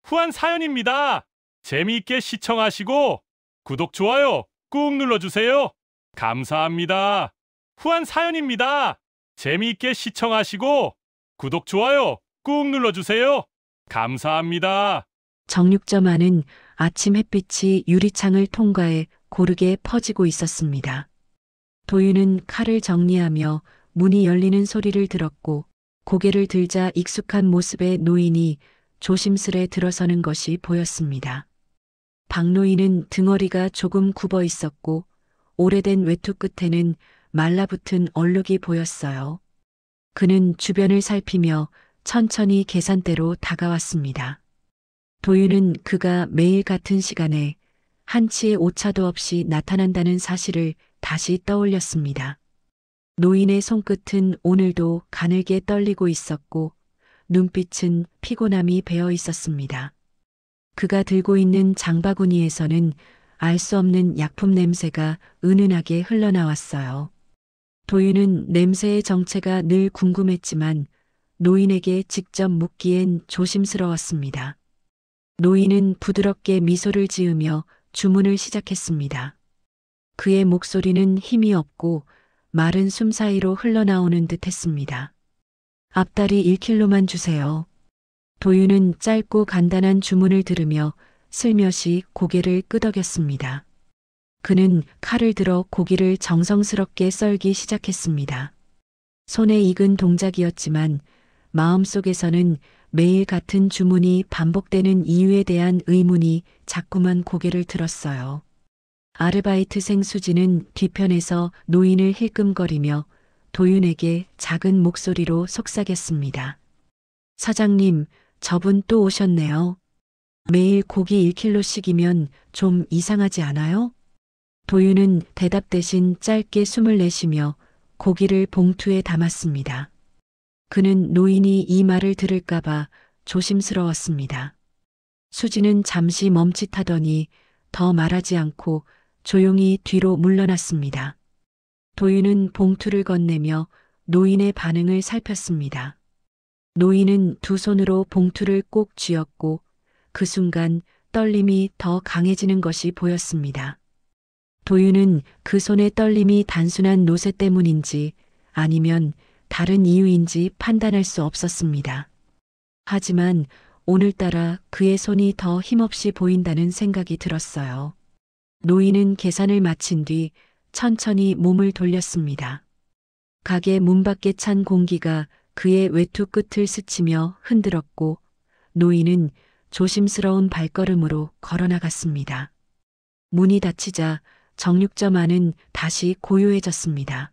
후한 사연입니다. 재미있게 시청하시고 구독, 좋아요 꾹 눌러주세요. 감사합니다. 후한 사연입니다. 재미있게 시청하시고 구독, 좋아요 꾹 눌러주세요. 감사합니다. 정육점 안은 아침 햇빛이 유리창을 통과해 고르게 퍼지고 있었습니다. 도윤은 칼을 정리하며 문이 열리는 소리를 들었고 고개를 들자 익숙한 모습의 노인이 조심스레 들어서는 것이 보였습니다. 박노인은 등허리가 조금 굽어 있었고 오래된 외투 끝에는 말라붙은 얼룩이 보였어요. 그는 주변을 살피며 천천히 계산대로 다가왔습니다. 도윤은 그가 매일 같은 시간에 한치의 오차도 없이 나타난다는 사실을 다시 떠올렸습니다. 노인의 손끝은 오늘도 가늘게 떨리고 있었고 눈빛은 피곤함이 배어 있었습니다. 그가 들고 있는 장바구니에서는 알 수 없는 약품 냄새가 은은하게 흘러나왔어요. 도윤은 냄새의 정체가 늘 궁금했지만 노인에게 직접 묻기엔 조심스러웠습니다. 노인은 부드럽게 미소를 지으며 주문을 시작했습니다. 그의 목소리는 힘이 없고 마른 숨 사이로 흘러나오는 듯 했습니다. 앞다리 1kg만 주세요. 도윤은 짧고 간단한 주문을 들으며 슬며시 고개를 끄덕였습니다. 그는 칼을 들어 고기를 정성스럽게 썰기 시작했습니다. 손에 익은 동작이었지만 마음속에서는 매일 같은 주문이 반복되는 이유에 대한 의문이 자꾸만 고개를 들었어요. 아르바이트생 수지는 뒤편에서 노인을 힐끔거리며 도윤에게 작은 목소리로 속삭였습니다. 사장님, 저분 또 오셨네요. 매일 고기 1kg씩이면 좀 이상하지 않아요? 도윤은 대답 대신 짧게 숨을 내쉬며 고기를 봉투에 담았습니다. 그는 노인이 이 말을 들을까봐 조심스러웠습니다. 수지는 잠시 멈칫하더니 더 말하지 않고 조용히 뒤로 물러났습니다. 도윤은 봉투를 건네며 노인의 반응을 살폈습니다. 노인은 두 손으로 봉투를 꼭 쥐었고 그 순간 떨림이 더 강해지는 것이 보였습니다. 도윤은 그 손의 떨림이 단순한 노쇠 때문인지 아니면 다른 이유인지 판단할 수 없었습니다. 하지만 오늘따라 그의 손이 더 힘없이 보인다는 생각이 들었어요. 노인은 계산을 마친 뒤 천천히 몸을 돌렸습니다. 가게 문 밖에 찬 공기가 그의 외투 끝을 스치며 흔들었고 노인은 조심스러운 발걸음으로 걸어나갔습니다. 문이 닫히자 정육점 안은 다시 고요해졌습니다.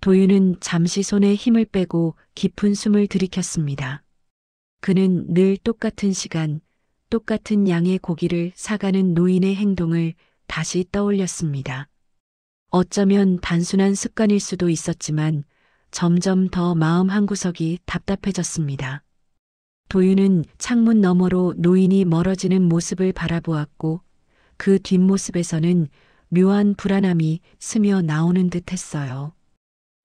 도윤은 잠시 손에 힘을 빼고 깊은 숨을 들이켰습니다. 그는 늘 똑같은 시간, 똑같은 양의 고기를 사가는 노인의 행동을 다시 떠올렸습니다. 어쩌면 단순한 습관일 수도 있었지만 점점 더 마음 한구석이 답답해졌습니다. 도윤은 창문 너머로 노인이 멀어지는 모습을 바라보았고 그 뒷모습에서는 묘한 불안함이 스며 나오는 듯 했어요.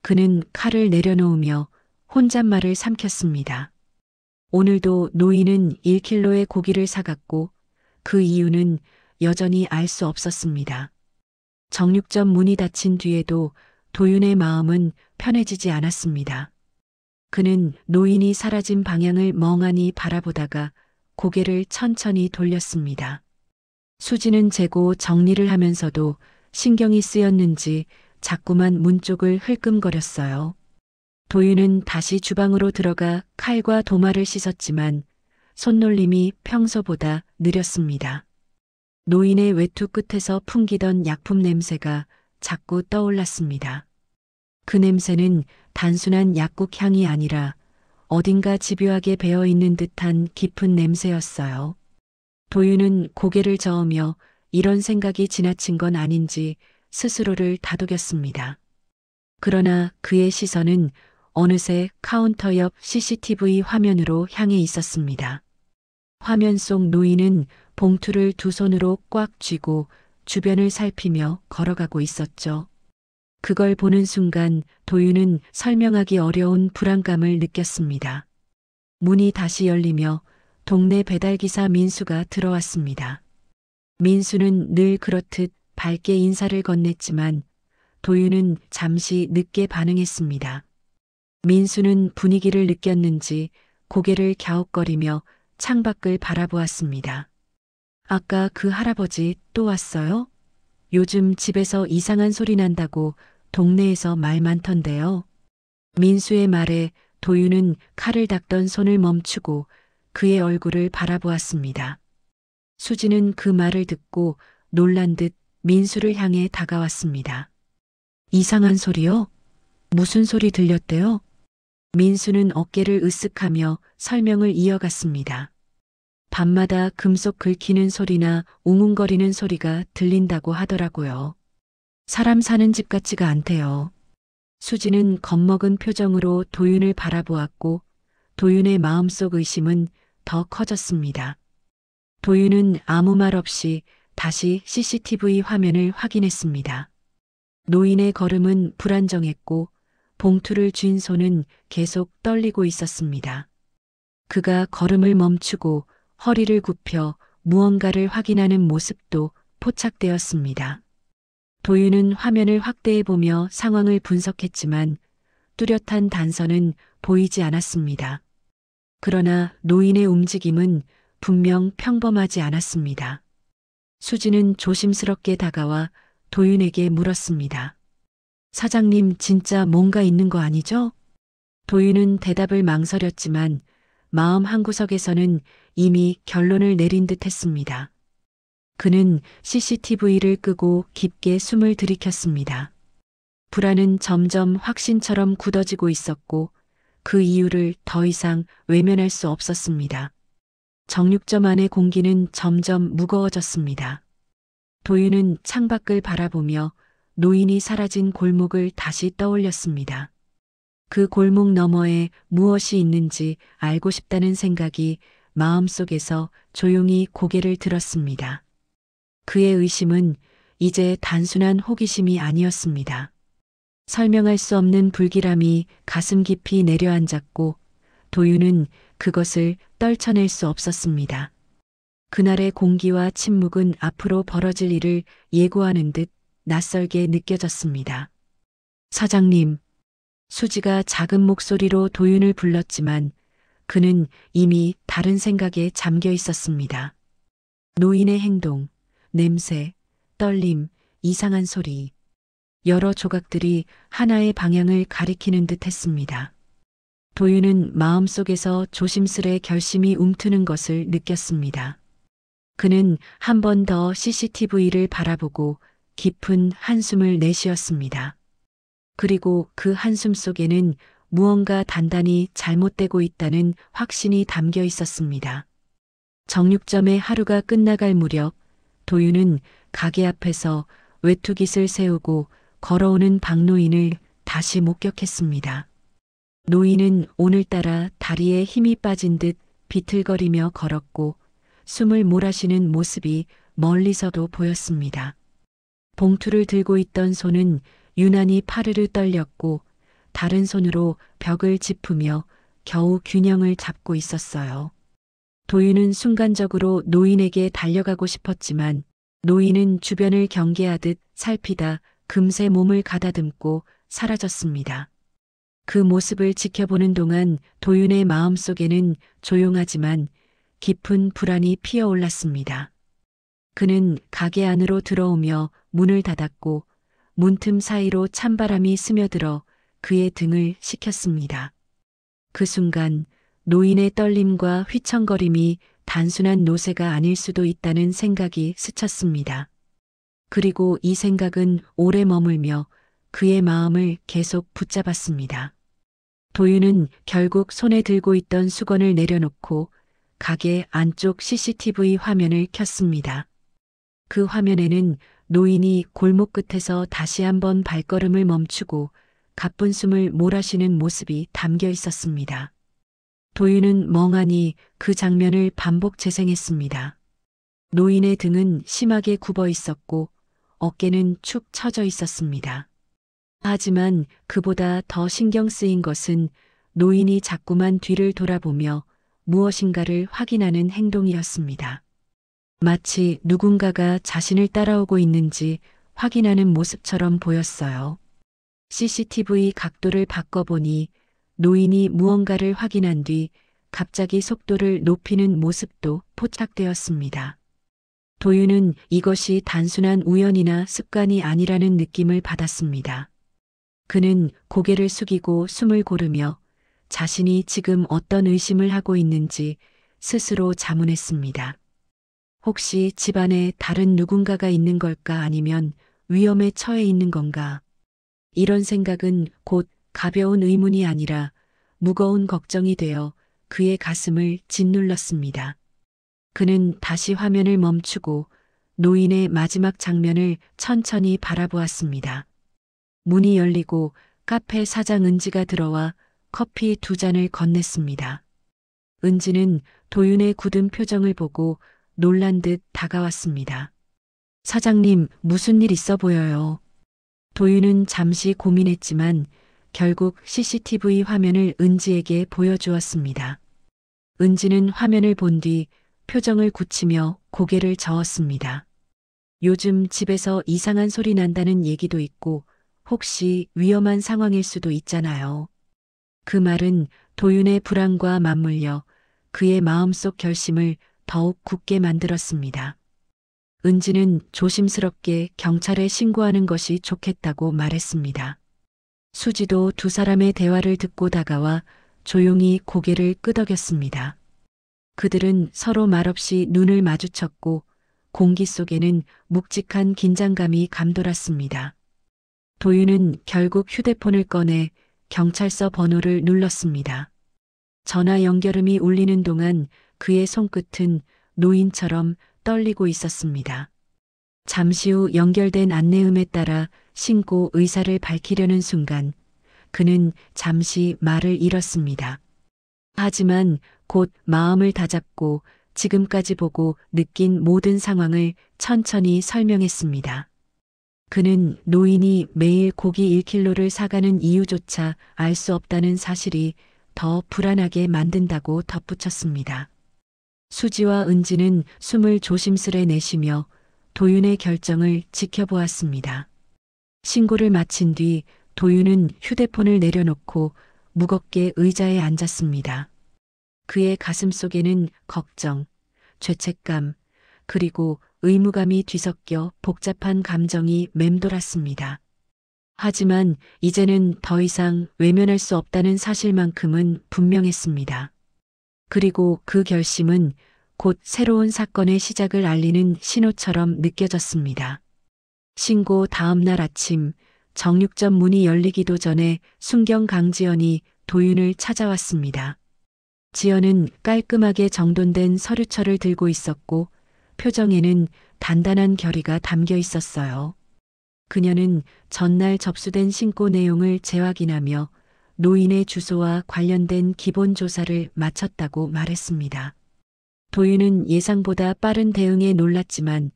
그는 칼을 내려놓으며 혼잣말을 삼켰습니다. 오늘도 노인은 1kg의 고기를 사갔고 그 이유는 여전히 알 수 없었습니다. 정육점 문이 닫힌 뒤에도 도윤의 마음은 편해지지 않았습니다. 그는 노인이 사라진 방향을 멍하니 바라보다가 고개를 천천히 돌렸습니다. 수지는 재고 정리를 하면서도 신경이 쓰였는지 자꾸만 문 쪽을 흘끔거렸어요. 도윤은 다시 주방으로 들어가 칼과 도마를 씻었지만 손놀림이 평소보다 느렸습니다. 노인의 외투 끝에서 풍기던 약품 냄새가 자꾸 떠올랐습니다. 그 냄새는 단순한 약국 향이 아니라 어딘가 집요하게 배어있는 듯한 깊은 냄새였어요. 도윤은 고개를 저으며 이런 생각이 지나친 건 아닌지 스스로를 다독였습니다. 그러나 그의 시선은 어느새 카운터 옆 CCTV 화면으로 향해 있었습니다. 화면 속 노인은 봉투를 두 손으로 꽉 쥐고 주변을 살피며 걸어가고 있었죠. 그걸 보는 순간 도윤은 설명하기 어려운 불안감을 느꼈습니다. 문이 다시 열리며 동네 배달기사 민수가 들어왔습니다. 민수는 늘 그렇듯 밝게 인사를 건넸지만 도윤은 잠시 늦게 반응했습니다. 민수는 분위기를 느꼈는지 고개를 갸웃거리며 창밖을 바라보았습니다. 아까 그 할아버지 또 왔어요? 요즘 집에서 이상한 소리 난다고 동네에서 말 많던데요. 민수의 말에 도윤은 칼을 닦던 손을 멈추고 그의 얼굴을 바라보았습니다. 수지는 그 말을 듣고 놀란 듯 민수를 향해 다가왔습니다. 이상한 소리요? 무슨 소리 들렸대요? 민수는 어깨를 으쓱하며 설명을 이어갔습니다. 밤마다 금속 긁히는 소리나 웅웅거리는 소리가 들린다고 하더라고요. 사람 사는 집 같지가 않대요. 수지는 겁먹은 표정으로 도윤을 바라보았고 도윤의 마음속 의심은 더 커졌습니다. 도윤은 아무 말 없이 다시 CCTV 화면을 확인했습니다. 노인의 걸음은 불안정했고 봉투를 쥔 손은 계속 떨리고 있었습니다. 그가 걸음을 멈추고 허리를 굽혀 무언가를 확인하는 모습도 포착되었습니다. 도윤은 화면을 확대해 보며 상황을 분석했지만 뚜렷한 단서는 보이지 않았습니다. 그러나 노인의 움직임은 분명 평범하지 않았습니다. 수지는 조심스럽게 다가와 도윤에게 물었습니다. 사장님, 진짜 뭔가 있는 거 아니죠? 도윤은 대답을 망설였지만 마음 한구석에서는 이미 결론을 내린 듯 했습니다. 그는 CCTV를 끄고 깊게 숨을 들이켰습니다. 불안은 점점 확신처럼 굳어지고 있었고 그 이유를 더 이상 외면할 수 없었습니다. 정육점 안의 공기는 점점 무거워졌습니다. 도윤은 창밖을 바라보며 노인이 사라진 골목을 다시 떠올렸습니다. 그 골목 너머에 무엇이 있는지 알고 싶다는 생각이 마음속에서 조용히 고개를 들었습니다. 그의 의심은 이제 단순한 호기심이 아니었습니다. 설명할 수 없는 불길함이 가슴 깊이 내려앉았고 도윤은 그것을 떨쳐낼 수 없었습니다. 그날의 공기와 침묵은 앞으로 벌어질 일을 예고하는 듯 낯설게 느껴졌습니다. 사장님, 수지가 작은 목소리로 도윤을 불렀지만 그는 이미 다른 생각에 잠겨 있었습니다. 노인의 행동, 냄새, 떨림, 이상한 소리. 여러 조각들이 하나의 방향을 가리키는 듯 했습니다. 도윤은 마음속에서 조심스레 결심이 움트는 것을 느꼈습니다. 그는 한 번 더 CCTV를 바라보고 깊은 한숨을 내쉬었습니다. 그리고 그 한숨 속에는 무언가 단단히 잘못되고 있다는 확신이 담겨 있었습니다. 정육점의 하루가 끝나갈 무렵 도윤은 가게 앞에서 외투깃을 세우고 걸어오는 박노인을 다시 목격했습니다. 노인은 오늘따라 다리에 힘이 빠진 듯 비틀거리며 걸었고 숨을 몰아쉬는 모습이 멀리서도 보였습니다. 봉투를 들고 있던 손은 유난히 파르르 떨렸고 다른 손으로 벽을 짚으며 겨우 균형을 잡고 있었어요. 도윤은 순간적으로 노인에게 달려가고 싶었지만 노인은 주변을 경계하듯 살피다 금세 몸을 가다듬고 사라졌습니다. 그 모습을 지켜보는 동안 도윤의 마음속에는 조용하지만 깊은 불안이 피어올랐습니다. 그는 가게 안으로 들어오며 문을 닫았고 문틈 사이로 찬바람이 스며들어 그의 등을 식혔습니다. 그 순간 노인의 떨림과 휘청거림이 단순한 노새가 아닐 수도 있다는 생각이 스쳤습니다. 그리고 이 생각은 오래 머물며 그의 마음을 계속 붙잡았습니다. 도윤은 결국 손에 들고 있던 수건을 내려놓고 가게 안쪽 CCTV 화면을 켰습니다. 그 화면에는 노인이 골목 끝에서 다시 한번 발걸음을 멈추고 가쁜 숨을 몰아쉬는 모습이 담겨 있었습니다. 도윤은 멍하니 그 장면을 반복 재생했습니다. 노인의 등은 심하게 굽어 있었고 어깨는 축 처져 있었습니다. 하지만 그보다 더 신경 쓰인 것은 노인이 자꾸만 뒤를 돌아보며 무엇인가를 확인하는 행동이었습니다. 마치 누군가가 자신을 따라오고 있는지 확인하는 모습처럼 보였어요. CCTV 각도를 바꿔보니 노인이 무언가를 확인한 뒤 갑자기 속도를 높이는 모습도 포착되었습니다. 도윤은 이것이 단순한 우연이나 습관이 아니라는 느낌을 받았습니다. 그는 고개를 숙이고 숨을 고르며 자신이 지금 어떤 의심을 하고 있는지 스스로 자문했습니다. 혹시 집안에 다른 누군가가 있는 걸까, 아니면 위험에 처해 있는 건가? 이런 생각은 곧 가벼운 의문이 아니라 무거운 걱정이 되어 그의 가슴을 짓눌렀습니다. 그는 다시 화면을 멈추고 노인의 마지막 장면을 천천히 바라보았습니다. 문이 열리고 카페 사장 은지가 들어와 커피 2잔을 건넸습니다. 은지는 도윤의 굳은 표정을 보고 놀란 듯 다가왔습니다. 사장님, 무슨 일 있어 보여요. 도윤은 잠시 고민했지만 결국 CCTV 화면을 은지에게 보여주었습니다. 은지는 화면을 본 뒤 표정을 굳히며 고개를 저었습니다. 요즘 집에서 이상한 소리 난다는 얘기도 있고 혹시 위험한 상황일 수도 있잖아요. 그 말은 도윤의 불안과 맞물려 그의 마음속 결심을 더욱 굳게 만들었습니다. 은지는 조심스럽게 경찰에 신고하는 것이 좋겠다고 말했습니다. 수지도 2 사람의 대화를 듣고 다가와 조용히 고개를 끄덕였습니다. 그들은 서로 말없이 눈을 마주쳤고 공기 속에는 묵직한 긴장감이 감돌았습니다. 도윤은 결국 휴대폰을 꺼내 경찰서 번호를 눌렀습니다. 전화 연결음이 울리는 동안 그의 손끝은 노인처럼 떨리고 있었습니다. 잠시 후 연결된 안내음에 따라 신고 의사를 밝히려는 순간 그는 잠시 말을 잃었습니다. 하지만 곧 마음을 다잡고 지금까지 보고 느낀 모든 상황을 천천히 설명했습니다. 그는 노인이 매일 고기 1kg를 사가는 이유조차 알 수 없다는 사실이 더 불안하게 만든다고 덧붙였습니다. 수지와 은지는 숨을 조심스레 내쉬며 도윤의 결정을 지켜보았습니다. 신고를 마친 뒤 도윤은 휴대폰을 내려놓고 무겁게 의자에 앉았습니다. 그의 가슴 속에는 걱정, 죄책감, 그리고 의무감이 뒤섞여 복잡한 감정이 맴돌았습니다. 하지만 이제는 더 이상 외면할 수 없다는 사실만큼은 분명했습니다. 그리고 그 결심은 곧 새로운 사건의 시작을 알리는 신호처럼 느껴졌습니다. 신고 다음 날 아침, 정육점 문이 열리기도 전에 순경 강지연이 도윤을 찾아왔습니다. 지연은 깔끔하게 정돈된 서류철을 들고 있었고 표정에는 단단한 결의가 담겨 있었어요. 그녀는 전날 접수된 신고 내용을 재확인하며 노인의 주소와 관련된 기본 조사를 마쳤다고 말했습니다. 도윤은 예상보다 빠른 대응에 놀랐지만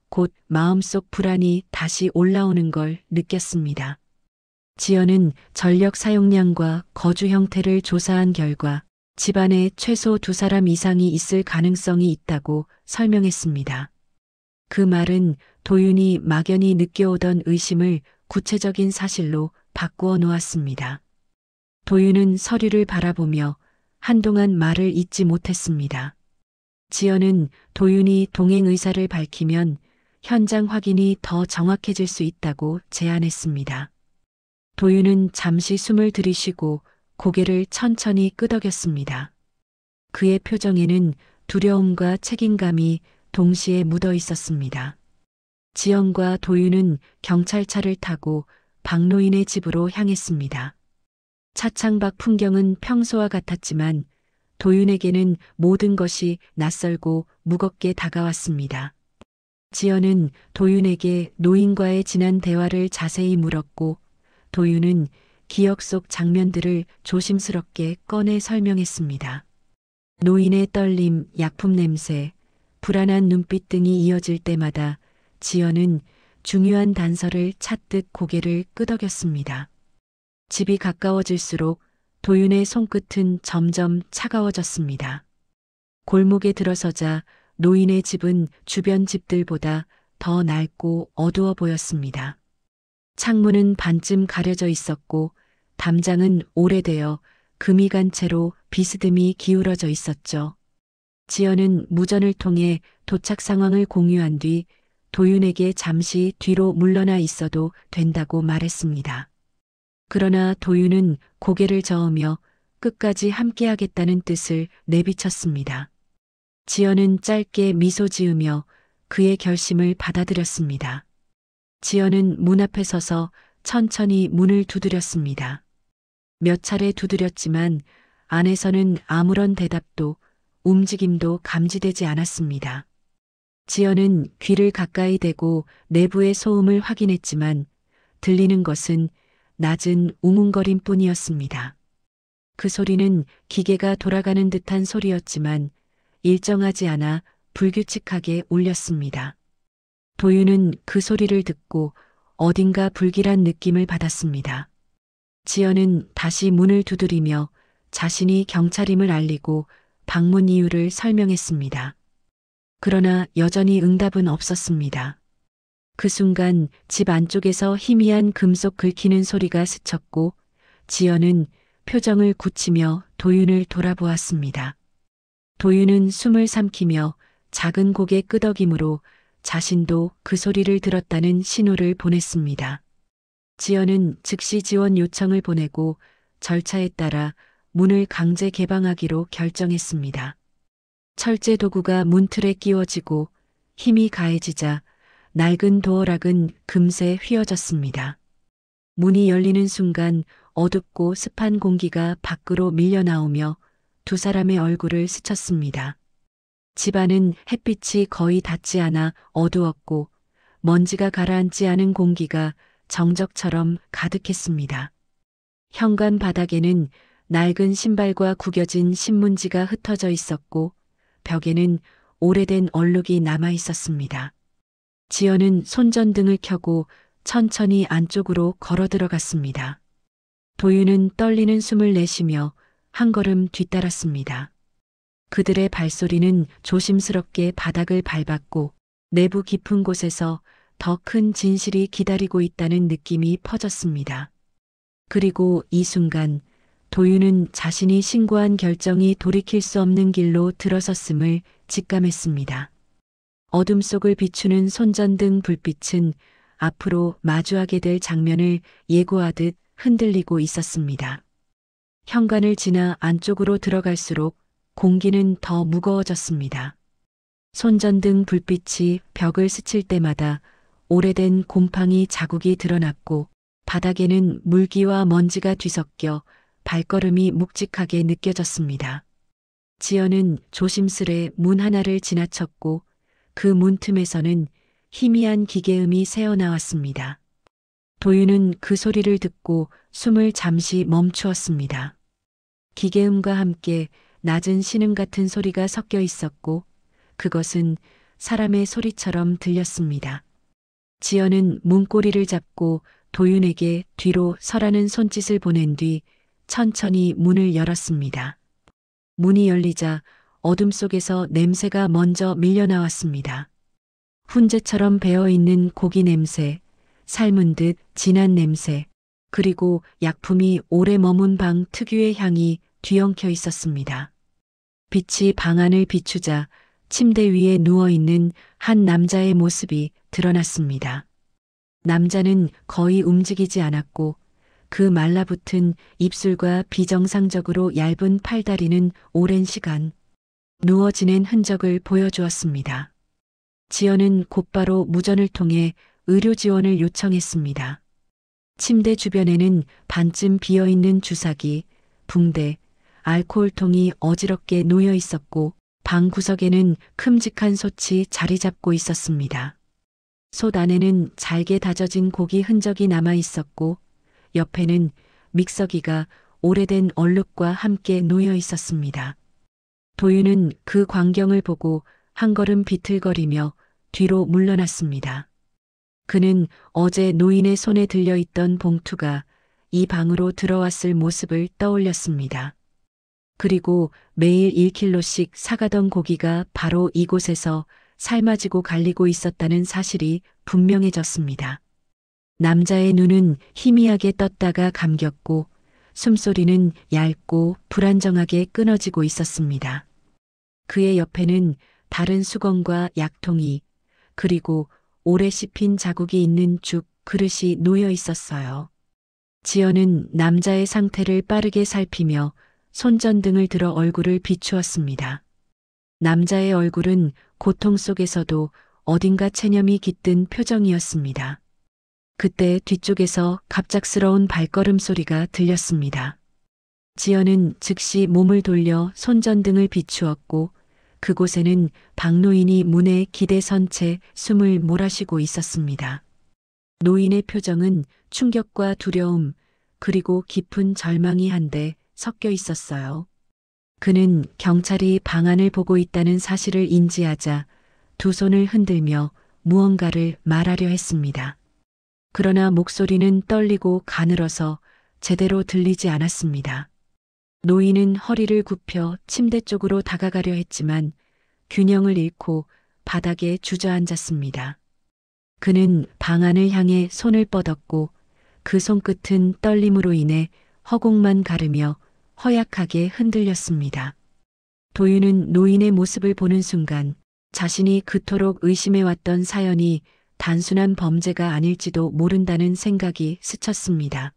곧 마음속 불안이 다시 올라오는 걸 느꼈습니다. 지연은 전력 사용량과 거주 형태를 조사한 결과 집안에 최소 2 사람 이상이 있을 가능성이 있다고 설명했습니다. 그 말은 도윤이 막연히 느껴오던 의심을 구체적인 사실로 바꾸어 놓았습니다. 도윤은 서류를 바라보며 한동안 말을 잇지 못했습니다. 지연은 도윤이 동행 의사를 밝히면 현장 확인이 더 정확해질 수 있다고 제안했습니다. 도윤은 잠시 숨을 들이쉬고 고개를 천천히 끄덕였습니다. 그의 표정에는 두려움과 책임감이 동시에 묻어 있었습니다. 지연과 도윤은 경찰차를 타고 박노인의 집으로 향했습니다. 차창 밖 풍경은 평소와 같았지만 도윤에게는 모든 것이 낯설고 무겁게 다가왔습니다. 지연은 도윤에게 노인과의 지난 대화를 자세히 물었고 도윤은 기억 속 장면들을 조심스럽게 꺼내 설명했습니다. 노인의 떨림, 약품 냄새, 불안한 눈빛 등이 이어질 때마다 지연은 중요한 단서를 찾듯 고개를 끄덕였습니다. 집이 가까워질수록 도윤의 손끝은 점점 차가워졌습니다. 골목에 들어서자 노인의 집은 주변 집들보다 더 낡고 어두워 보였습니다. 창문은 반쯤 가려져 있었고 담장은 오래되어 금이 간 채로 비스듬히 기울어져 있었죠. 지연은 무전을 통해 도착 상황을 공유한 뒤 도윤에게 잠시 뒤로 물러나 있어도 된다고 말했습니다. 그러나 도윤은 고개를 저으며 끝까지 함께하겠다는 뜻을 내비쳤습니다. 지연은 짧게 미소 지으며 그의 결심을 받아들였습니다. 지연은 문 앞에 서서 천천히 문을 두드렸습니다. 몇 차례 두드렸지만 안에서는 아무런 대답도 움직임도 감지되지 않았습니다. 지연은 귀를 가까이 대고 내부의 소음을 확인했지만 들리는 것은 낮은 웅웅거림뿐이었습니다. 그 소리는 기계가 돌아가는 듯한 소리였지만 일정하지 않아 불규칙하게 울렸습니다. 도윤은 그 소리를 듣고 어딘가 불길한 느낌을 받았습니다. 지연은 다시 문을 두드리며 자신이 경찰임을 알리고 방문 이유를 설명했습니다. 그러나 여전히 응답은 없었습니다. 그 순간 집 안쪽에서 희미한 금속 긁히는 소리가 스쳤고 지연은 표정을 굳히며 도윤을 돌아보았습니다. 도윤은 숨을 삼키며 작은 고개 끄덕임으로 자신도 그 소리를 들었다는 신호를 보냈습니다. 지연은 즉시 지원 요청을 보내고 절차에 따라 문을 강제 개방하기로 결정했습니다. 철제 도구가 문틀에 끼워지고 힘이 가해지자 낡은 도어락은 금세 휘어졌습니다. 문이 열리는 순간 어둡고 습한 공기가 밖으로 밀려나오며 두 사람의 얼굴을 스쳤습니다. 집안은 햇빛이 거의 닿지 않아 어두웠고 먼지가 가라앉지 않은 공기가 정적처럼 가득했습니다. 현관 바닥에는 낡은 신발과 구겨진 신문지가 흩어져 있었고 벽에는 오래된 얼룩이 남아 있었습니다. 지연은 손전등을 켜고 천천히 안쪽으로 걸어 들어갔습니다. 도윤은 떨리는 숨을 내쉬며 한 걸음 뒤따랐습니다. 그들의 발소리는 조심스럽게 바닥을 밟았고 내부 깊은 곳에서 더 큰 진실이 기다리고 있다는 느낌이 퍼졌습니다. 그리고 이 순간 도윤은 자신이 신고한 결정이 돌이킬 수 없는 길로 들어섰음을 직감했습니다. 어둠 속을 비추는 손전등 불빛은 앞으로 마주하게 될 장면을 예고하듯 흔들리고 있었습니다. 현관을 지나 안쪽으로 들어갈수록 공기는 더 무거워졌습니다. 손전등 불빛이 벽을 스칠 때마다 오래된 곰팡이 자국이 드러났고 바닥에는 물기와 먼지가 뒤섞여 발걸음이 묵직하게 느껴졌습니다. 지연은 조심스레 문 하나를 지나쳤고 그 문틈에서는 희미한 기계음이 새어나왔습니다. 도윤은 그 소리를 듣고 숨을 잠시 멈추었습니다. 기계음과 함께 낮은 신음 같은 소리가 섞여 있었고 그것은 사람의 소리처럼 들렸습니다. 지연은 문고리를 잡고 도윤에게 뒤로 서라는 손짓을 보낸 뒤 천천히 문을 열었습니다. 문이 열리자 어둠 속에서 냄새가 먼저 밀려나왔습니다. 훈제처럼 배어있는 고기 냄새, 삶은 듯 진한 냄새, 그리고 약품이 오래 머문 방 특유의 향이 뒤엉켜 있었습니다. 빛이 방 안을 비추자 침대 위에 누워있는 한 남자의 모습이 드러났습니다. 남자는 거의 움직이지 않았고 그 말라붙은 입술과 비정상적으로 얇은 팔다리는 오랜 시간 누워 지낸 흔적을 보여주었습니다. 지연은 곧바로 무전을 통해 의료 지원을 요청했습니다. 침대 주변에는 반쯤 비어있는 주사기, 붕대, 알코올통이 어지럽게 놓여 있었고 방 구석에는 큼직한 솥이 자리 잡고 있었습니다. 솥 안에는 잘게 다져진 고기 흔적이 남아 있었고 옆에는 믹서기가 오래된 얼룩과 함께 놓여 있었습니다. 도윤은 그 광경을 보고 한 걸음 비틀거리며 뒤로 물러났습니다. 그는 어제 노인의 손에 들려있던 봉투가 이 방으로 들어왔을 모습을 떠올렸습니다. 그리고 매일 1킬로씩 사가던 고기가 바로 이곳에서 삶아지고 갈리고 있었다는 사실이 분명해졌습니다. 남자의 눈은 희미하게 떴다가 감겼고 숨소리는 얇고 불안정하게 끊어지고 있었습니다. 그의 옆에는 다른 수건과 약통이 그리고 오래 씹힌 자국이 있는 죽 그릇이 놓여 있었어요. 지연은 남자의 상태를 빠르게 살피며 손전등을 들어 얼굴을 비추었습니다. 남자의 얼굴은 고통 속에서도 어딘가 체념이 깃든 표정이었습니다. 그때 뒤쪽에서 갑작스러운 발걸음 소리가 들렸습니다. 지연은 즉시 몸을 돌려 손전등을 비추었고 그곳에는 박노인이 문에 기대선 채 숨을 몰아쉬고 있었습니다. 노인의 표정은 충격과 두려움 그리고 깊은 절망이 한데 섞여 있었어요. 그는 경찰이 방 안을 보고 있다는 사실을 인지하자 두 손을 흔들며 무언가를 말하려 했습니다. 그러나 목소리는 떨리고 가늘어서 제대로 들리지 않았습니다. 노인은 허리를 굽혀 침대 쪽으로 다가가려 했지만 균형을 잃고 바닥에 주저앉았습니다. 그는 방 안을 향해 손을 뻗었고 그 손끝은 떨림으로 인해 허공만 가르며 허약하게 흔들렸습니다. 도윤은 노인의 모습을 보는 순간 자신이 그토록 의심해왔던 사연이 단순한 범죄가 아닐지도 모른다는 생각이 스쳤습니다.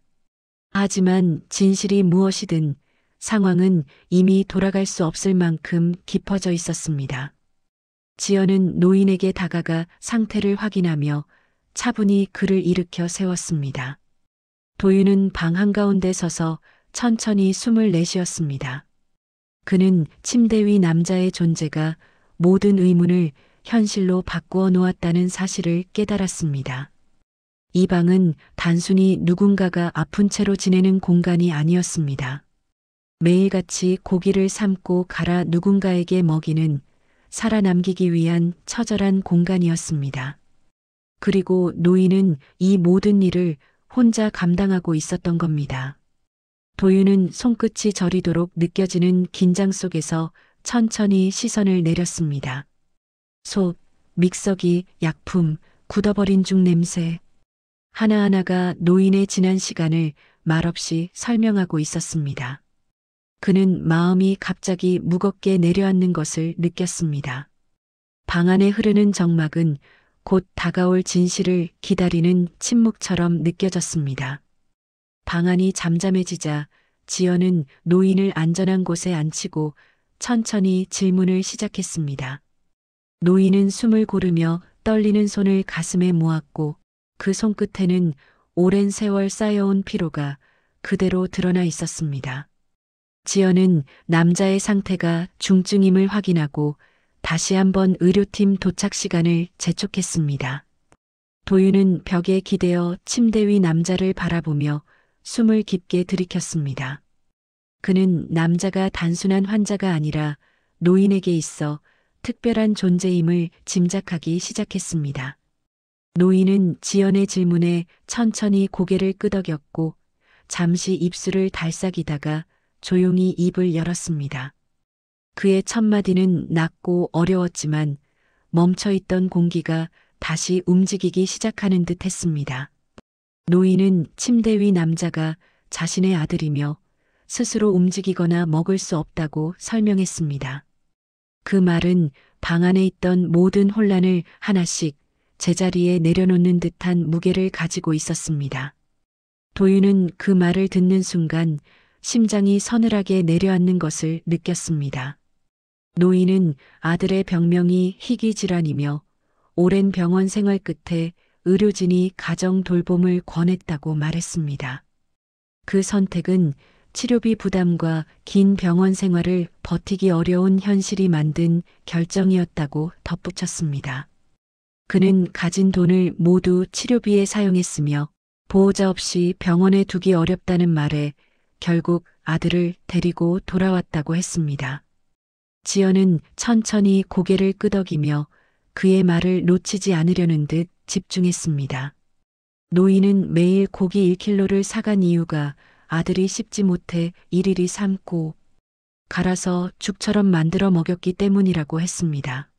하지만 진실이 무엇이든 상황은 이미 돌아갈 수 없을 만큼 깊어져 있었습니다. 지연은 노인에게 다가가 상태를 확인하며 차분히 그를 일으켜 세웠습니다. 도윤은 방 한가운데 서서 천천히 숨을 내쉬었습니다. 그는 침대 위 남자의 존재가 모든 의문을 현실로 바꾸어 놓았다는 사실을 깨달았습니다. 이 방은 단순히 누군가가 아픈 채로 지내는 공간이 아니었습니다. 매일같이 고기를 삶고 갈아 누군가에게 먹이는 살아남기기 위한 처절한 공간이었습니다. 그리고 노인은 이 모든 일을 혼자 감당하고 있었던 겁니다. 도윤은 손끝이 저리도록 느껴지는 긴장 속에서 천천히 시선을 내렸습니다. 솥, 믹서기, 약품, 굳어버린 죽 냄새. 하나하나가 노인의 지난 시간을 말없이 설명하고 있었습니다. 그는 마음이 갑자기 무겁게 내려앉는 것을 느꼈습니다. 방 안에 흐르는 정막은 곧 다가올 진실을 기다리는 침묵처럼 느껴졌습니다. 방 안이 잠잠해지자 지연은 노인을 안전한 곳에 앉히고 천천히 질문을 시작했습니다. 노인은 숨을 고르며 떨리는 손을 가슴에 모았고 그 손끝에는 오랜 세월 쌓여온 피로가 그대로 드러나 있었습니다. 지연은 남자의 상태가 중증임을 확인하고 다시 한번 의료팀 도착 시간을 재촉했습니다. 도윤은 벽에 기대어 침대 위 남자를 바라보며 숨을 깊게 들이켰습니다. 그는 남자가 단순한 환자가 아니라 노인에게 있어 특별한 존재임을 짐작하기 시작했습니다. 노인은 지연의 질문에 천천히 고개를 끄덕였고 잠시 입술을 달싹이다가 조용히 입을 열었습니다. 그의 첫마디는 낮고 어려웠지만 멈춰있던 공기가 다시 움직이기 시작하는 듯 했습니다. 노인은 침대 위 남자가 자신의 아들이며 스스로 움직이거나 먹을 수 없다고 설명했습니다. 그 말은 방 안에 있던 모든 혼란을 하나씩 제자리에 내려놓는 듯한 무게를 가지고 있었습니다. 도윤은 그 말을 듣는 순간 심장이 서늘하게 내려앉는 것을 느꼈습니다. 노인은 아들의 병명이 희귀질환이며 오랜 병원 생활 끝에 의료진이 가정 돌봄을 권했다고 말했습니다. 그 선택은 치료비 부담과 긴 병원 생활을 버티기 어려운 현실이 만든 결정이었다고 덧붙였습니다. 그는 가진 돈을 모두 치료비에 사용했으며 보호자 없이 병원에 두기 어렵다는 말에 결국 아들을 데리고 돌아왔다고 했습니다. 지연은 천천히 고개를 끄덕이며 그의 말을 놓치지 않으려는 듯 집중했습니다. 노인은 매일 고기 1킬로를 사간 이유가 아들이 씹지 못해 일일이 삶고 갈아서 죽처럼 만들어 먹였기 때문이라고 했습니다.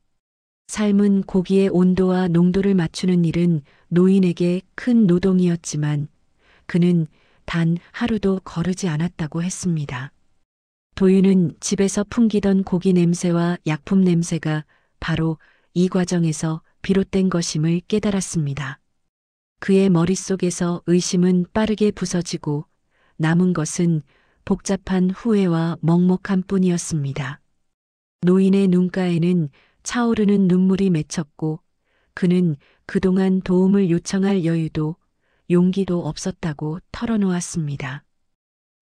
삶은 고기의 온도와 농도를 맞추는 일은 노인에게 큰 노동이었지만 그는 단 하루도 거르지 않았다고 했습니다. 도윤은 집에서 풍기던 고기 냄새와 약품 냄새가 바로 이 과정에서 비롯된 것임을 깨달았습니다. 그의 머릿속에서 의심은 빠르게 부서지고 남은 것은 복잡한 후회와 먹먹함 뿐이었습니다. 노인의 눈가에는 차오르는 눈물이 맺혔고 그는 그동안 도움을 요청할 여유도 용기도 없었다고 털어놓았습니다.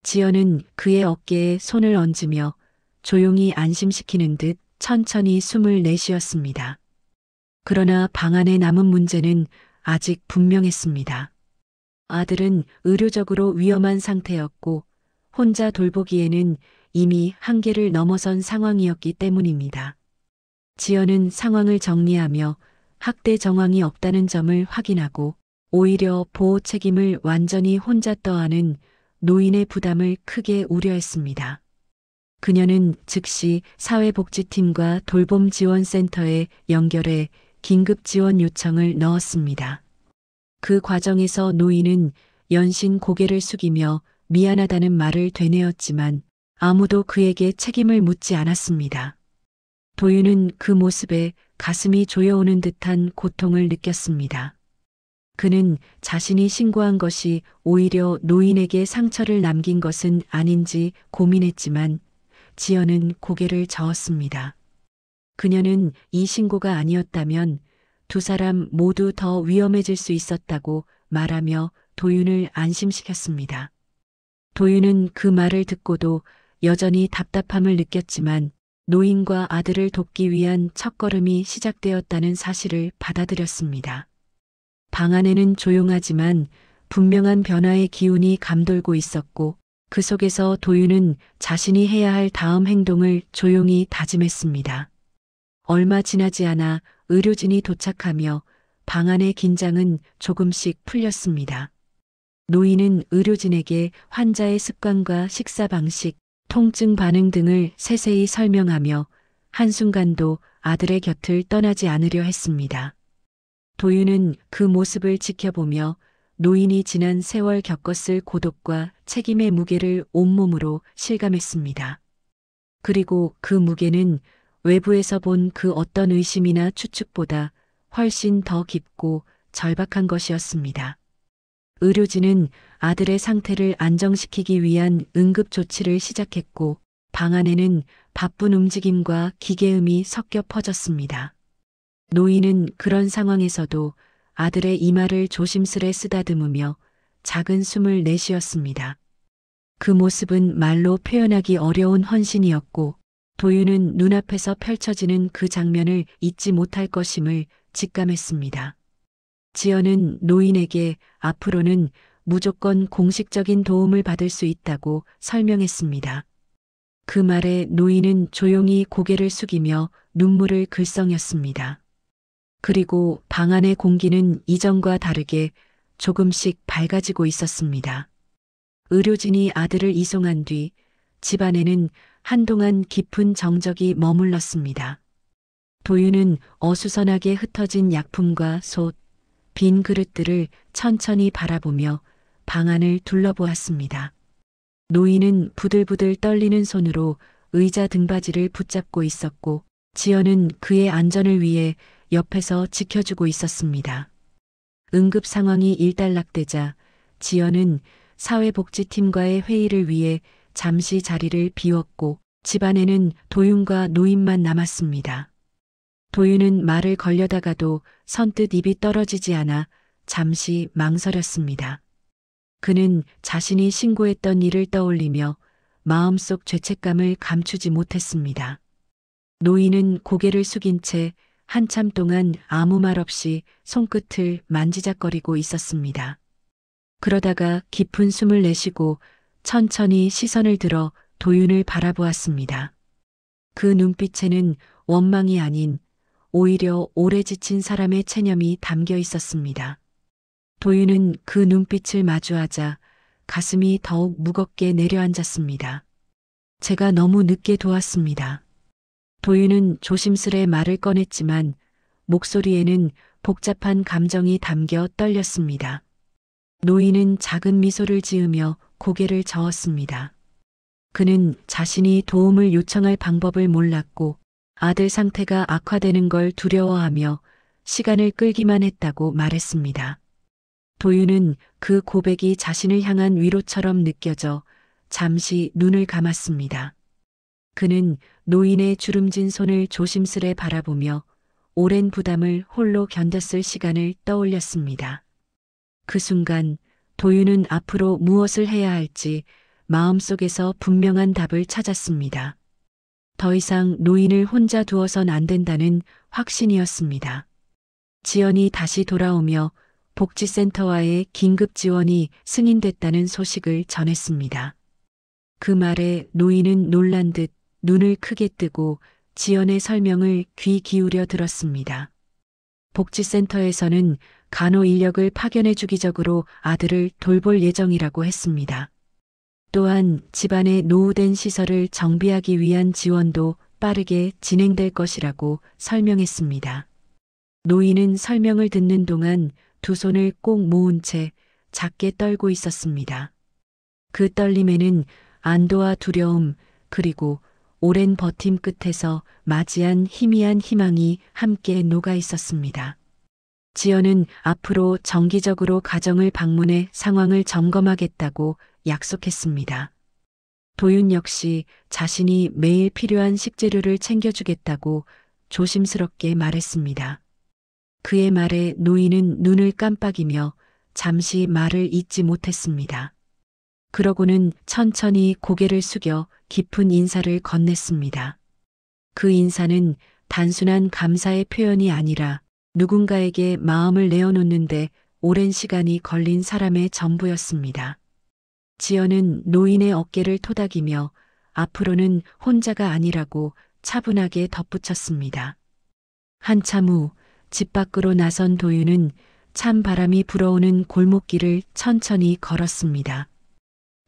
지연은 그의 어깨에 손을 얹으며 조용히 안심시키는 듯 천천히 숨을 내쉬었습니다. 그러나 방 안에 남은 문제는 아직 분명했습니다. 아들은 의료적으로 위험한 상태였고 혼자 돌보기에는 이미 한계를 넘어선 상황이었기 때문입니다. 지연은 상황을 정리하며 학대 정황이 없다는 점을 확인하고 오히려 보호 책임을 완전히 혼자 떠안은 노인의 부담을 크게 우려했습니다. 그녀는 즉시 사회복지팀과 돌봄지원센터에 연결해 긴급 지원 요청을 넣었습니다. 그 과정에서 노인은 연신 고개를 숙이며 미안하다는 말을 되뇌었지만 아무도 그에게 책임을 묻지 않았습니다. 도윤은 그 모습에 가슴이 조여오는 듯한 고통을 느꼈습니다. 그는 자신이 신고한 것이 오히려 노인에게 상처를 남긴 것은 아닌지 고민했지만 지연은 고개를 저었습니다. 그녀는 이 신고가 아니었다면 두 사람 모두 더 위험해질 수 있었다고 말하며 도윤을 안심시켰습니다. 도윤은 그 말을 듣고도 여전히 답답함을 느꼈지만 노인과 아들을 돕기 위한 첫걸음이 시작되었다는 사실을 받아들였습니다. 방 안에는 조용하지만 분명한 변화의 기운이 감돌고 있었고 그 속에서 도윤은 자신이 해야 할 다음 행동을 조용히 다짐했습니다. 얼마 지나지 않아 의료진이 도착하며 방 안의 긴장은 조금씩 풀렸습니다. 노인은 의료진에게 환자의 습관과 식사 방식, 통증 반응 등을 세세히 설명하며 한순간도 아들의 곁을 떠나지 않으려 했습니다. 도윤은 그 모습을 지켜보며 노인이 지난 세월 겪었을 고독과 책임의 무게를 온몸으로 실감했습니다. 그리고 그 무게는 외부에서 본 그 어떤 의심이나 추측보다 훨씬 더 깊고 절박한 것이었습니다. 의료진은 아들의 상태를 안정시키기 위한 응급 조치를 시작했고 방 안에는 바쁜 움직임과 기계음이 섞여 퍼졌습니다. 노인은 그런 상황에서도 아들의 이마를 조심스레 쓰다듬으며 작은 숨을 내쉬었습니다. 그 모습은 말로 표현하기 어려운 헌신이었고 도윤은 눈앞에서 펼쳐지는 그 장면을 잊지 못할 것임을 직감했습니다. 지연은 노인에게 앞으로는 무조건 공식적인 도움을 받을 수 있다고 설명했습니다. 그 말에 노인은 조용히 고개를 숙이며 눈물을 글썽였습니다. 그리고 방 안의 공기는 이전과 다르게 조금씩 밝아지고 있었습니다. 의료진이 아들을 이송한 뒤 집안에는 한동안 깊은 정적이 머물렀습니다. 도윤은 어수선하게 흩어진 약품과 솥, 빈 그릇들을 천천히 바라보며 방 안을 둘러보았습니다. 노인은 부들부들 떨리는 손으로 의자 등받이를 붙잡고 있었고 지연은 그의 안전을 위해 옆에서 지켜주고 있었습니다. 응급 상황이 일단락되자 지연은 사회복지팀과의 회의를 위해 잠시 자리를 비웠고 집안에는 도윤과 노인만 남았습니다. 도윤은 말을 걸려다가도 선뜻 입이 떨어지지 않아 잠시 망설였습니다. 그는 자신이 신고했던 일을 떠올리며 마음속 죄책감을 감추지 못했습니다. 노인은 고개를 숙인 채 한참 동안 아무 말 없이 손끝을 만지작거리고 있었습니다. 그러다가 깊은 숨을 내쉬고 천천히 시선을 들어 도윤을 바라보았습니다. 그 눈빛에는 원망이 아닌 오히려 오래 지친 사람의 체념이 담겨 있었습니다. 도윤은 그 눈빛을 마주하자 가슴이 더욱 무겁게 내려앉았습니다. 제가 너무 늦게 도왔습니다. 도윤은 조심스레 말을 꺼냈지만 목소리에는 복잡한 감정이 담겨 떨렸습니다. 노인은 작은 미소를 지으며 고개를 저었습니다. 그는 자신이 도움을 요청할 방법을 몰랐고 아들 상태가 악화되는 걸 두려워하며 시간을 끌기만 했다고 말했습니다. 도윤은 그 고백이 자신을 향한 위로처럼 느껴져 잠시 눈을 감았습니다. 그는 노인의 주름진 손을 조심스레 바라보며 오랜 부담을 홀로 견뎠을 시간을 떠올렸습니다. 그 순간 도윤은 앞으로 무엇을 해야 할지 마음속에서 분명한 답을 찾았습니다. 더 이상 노인을 혼자 두어선 안 된다는 확신이었습니다. 지연이 다시 돌아오며 복지센터와의 긴급 지원이 승인됐다는 소식을 전했습니다. 그 말에 노인은 놀란 듯 눈을 크게 뜨고 지연의 설명을 귀 기울여 들었습니다. 복지센터에서는 간호 인력을 파견해 주기적으로 아들을 돌볼 예정이라고 했습니다. 또한 집안의 노후된 시설을 정비하기 위한 지원도 빠르게 진행될 것이라고 설명했습니다. 노인은 설명을 듣는 동안 두 손을 꼭 모은 채 작게 떨고 있었습니다. 그 떨림에는 안도와 두려움 그리고 오랜 버팀 끝에서 맞이한 희미한 희망이 함께 녹아 있었습니다. 지연은 앞으로 정기적으로 가정을 방문해 상황을 점검하겠다고 약속했습니다. 도윤 역시 자신이 매일 필요한 식재료를 챙겨주겠다고 조심스럽게 말했습니다. 그의 말에 노인은 눈을 깜빡이며 잠시 말을 잇지 못했습니다. 그러고는 천천히 고개를 숙여 깊은 인사를 건넸습니다. 그 인사는 단순한 감사의 표현이 아니라 누군가에게 마음을 내어놓는데 오랜 시간이 걸린 사람의 전부였습니다. 지연은 노인의 어깨를 토닥이며 앞으로는 혼자가 아니라고 차분하게 덧붙였습니다. 한참 후 집 밖으로 나선 도윤은 찬 바람이 불어오는 골목길을 천천히 걸었습니다.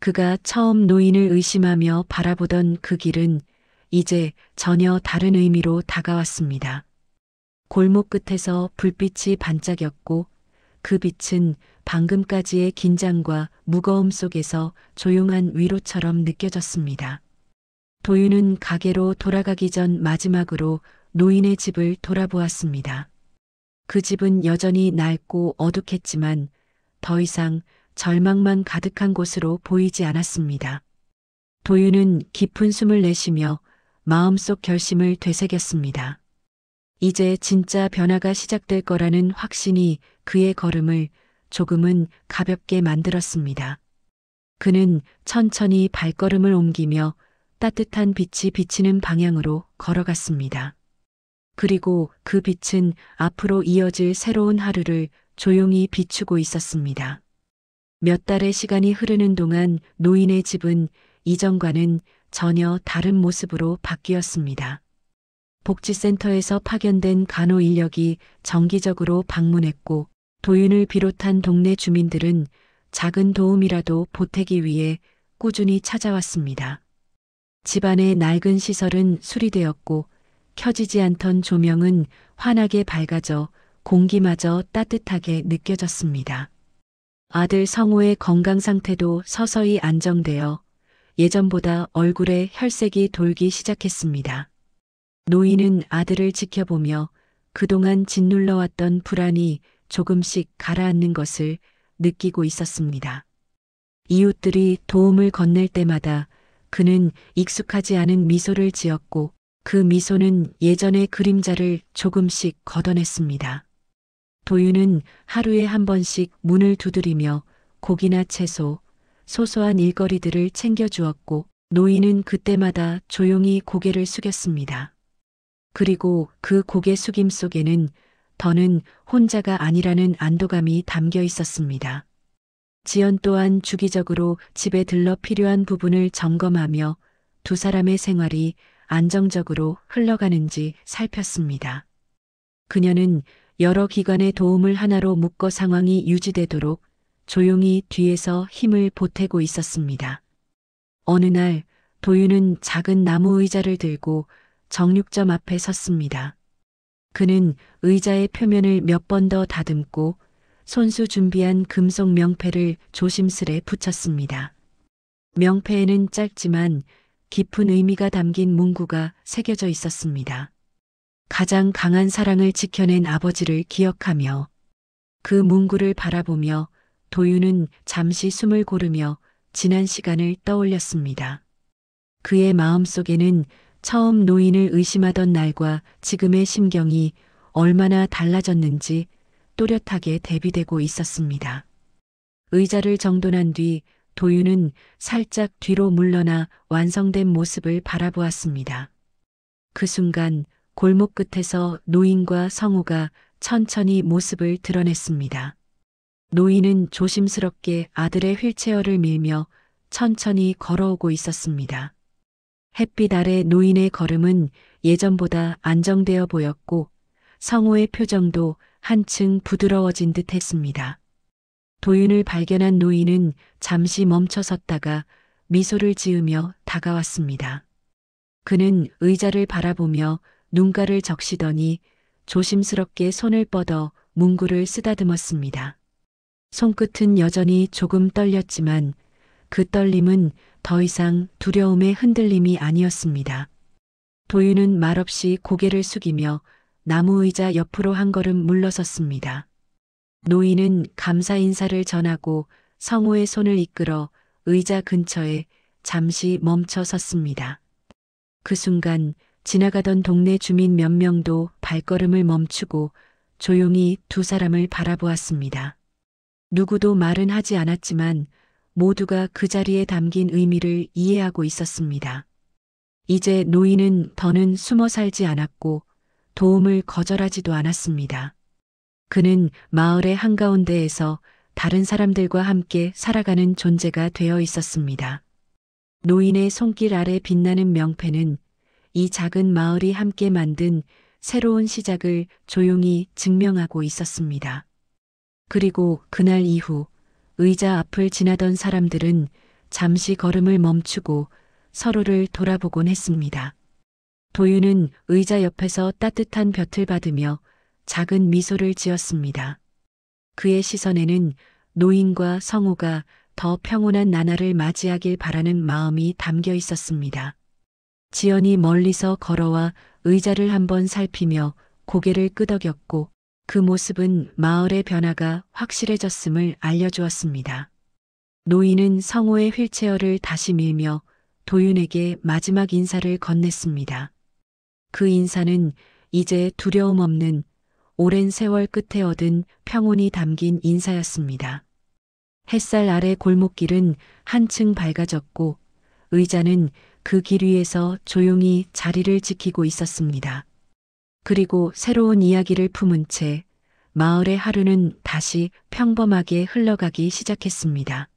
그가 처음 노인을 의심하며 바라보던 그 길은 이제 전혀 다른 의미로 다가왔습니다. 골목 끝에서 불빛이 반짝였고 그 빛은 방금까지의 긴장과 무거움 속에서 조용한 위로처럼 느껴졌습니다. 도윤은 가게로 돌아가기 전 마지막으로 노인의 집을 돌아보았습니다. 그 집은 여전히 낡고 어둑했지만 더 이상 절망만 가득한 곳으로 보이지 않았습니다. 도윤은 깊은 숨을 내쉬며 마음속 결심을 되새겼습니다. 이제 진짜 변화가 시작될 거라는 확신이 그의 걸음을 조금은 가볍게 만들었습니다. 그는 천천히 발걸음을 옮기며 따뜻한 빛이 비치는 방향으로 걸어갔습니다. 그리고 그 빛은 앞으로 이어질 새로운 하루를 조용히 비추고 있었습니다. 몇 달의 시간이 흐르는 동안 노인의 집은 이전과는 전혀 다른 모습으로 바뀌었습니다. 복지센터에서 파견된 간호 인력이 정기적으로 방문했고 도윤을 비롯한 동네 주민들은 작은 도움이라도 보태기 위해 꾸준히 찾아왔습니다. 집안의 낡은 시설은 수리되었고 켜지지 않던 조명은 환하게 밝아져 공기마저 따뜻하게 느껴졌습니다. 아들 성호의 건강 상태도 서서히 안정되어 예전보다 얼굴에 혈색이 돌기 시작했습니다. 노인은 아들을 지켜보며 그동안 짓눌러왔던 불안이 조금씩 가라앉는 것을 느끼고 있었습니다. 이웃들이 도움을 건넬 때마다 그는 익숙하지 않은 미소를 지었고 그 미소는 예전의 그림자를 조금씩 걷어냈습니다. 도윤은 하루에 한 번씩 문을 두드리며 고기나 채소, 소소한 일거리들을 챙겨주었고 노인은 그때마다 조용히 고개를 숙였습니다. 그리고 그 고개 숙임 속에는 더는 혼자가 아니라는 안도감이 담겨 있었습니다. 지연 또한 주기적으로 집에 들러 필요한 부분을 점검하며 두 사람의 생활이 안정적으로 흘러가는지 살폈습니다. 그녀는 여러 기관의 도움을 하나로 묶어 상황이 유지되도록 조용히 뒤에서 힘을 보태고 있었습니다. 어느 날 도윤은 작은 나무 의자를 들고 정육점 앞에 섰습니다. 그는 의자의 표면을 몇 번 더 다듬고 손수 준비한 금속 명패를 조심스레 붙였습니다. 명패에는 짧지만 깊은 의미가 담긴 문구가 새겨져 있었습니다. 가장 강한 사랑을 지켜낸 아버지를 기억하며. 그 문구를 바라보며 도윤은 잠시 숨을 고르며 지난 시간을 떠올렸습니다. 그의 마음속에는 처음 노인을 의심하던 날과 지금의 심경이 얼마나 달라졌는지 또렷하게 대비되고 있었습니다. 의자를 정돈한 뒤 도윤은 살짝 뒤로 물러나 완성된 모습을 바라보았습니다. 그 순간 골목 끝에서 노인과 성우가 천천히 모습을 드러냈습니다. 노인은 조심스럽게 아들의 휠체어를 밀며 천천히 걸어오고 있었습니다. 햇빛 아래 노인의 걸음은 예전보다 안정되어 보였고 성우의 표정도 한층 부드러워진 듯 했습니다. 도윤을 발견한 노인은 잠시 멈춰 섰다가 미소를 지으며 다가왔습니다. 그는 의자를 바라보며 눈가를 적시더니 조심스럽게 손을 뻗어 문구를 쓰다듬었습니다. 손끝은 여전히 조금 떨렸지만 그 떨림은 더 이상 두려움의 흔들림이 아니었습니다. 도윤은 말없이 고개를 숙이며 나무 의자 옆으로 한 걸음 물러섰습니다. 노인은 감사 인사를 전하고 성우의 손을 이끌어 의자 근처에 잠시 멈춰 섰습니다. 그 순간 지나가던 동네 주민 몇 명도 발걸음을 멈추고 조용히 두 사람을 바라보았습니다. 누구도 말은 하지 않았지만 모두가 그 자리에 담긴 의미를 이해하고 있었습니다. 이제 노인은 더는 숨어 살지 않았고 도움을 거절하지도 않았습니다. 그는 마을의 한가운데에서 다른 사람들과 함께 살아가는 존재가 되어 있었습니다. 노인의 손길 아래 빛나는 명패는 이 작은 마을이 함께 만든 새로운 시작을 조용히 증명하고 있었습니다. 그리고 그날 이후 의자 앞을 지나던 사람들은 잠시 걸음을 멈추고 서로를 돌아보곤 했습니다. 도윤은 의자 옆에서 따뜻한 볕을 받으며 작은 미소를 지었습니다. 그의 시선에는 노인과 성우가 더 평온한 나날을 맞이하길 바라는 마음이 담겨 있었습니다. 지연이 멀리서 걸어와 의자를 한번 살피며 고개를 끄덕였고 그 모습은 마을의 변화가 확실해졌음을 알려주었습니다. 노인은 성우의 휠체어를 다시 밀며 도윤에게 마지막 인사를 건넸습니다. 그 인사는 이제 두려움 없는 오랜 세월 끝에 얻은 평온이 담긴 인사였습니다. 햇살 아래 골목길은 한층 밝아졌고 의자는 그 길 위에서 조용히 자리를 지키고 있었습니다. 그리고 새로운 이야기를 품은 채 마을의 하루는 다시 평범하게 흘러가기 시작했습니다.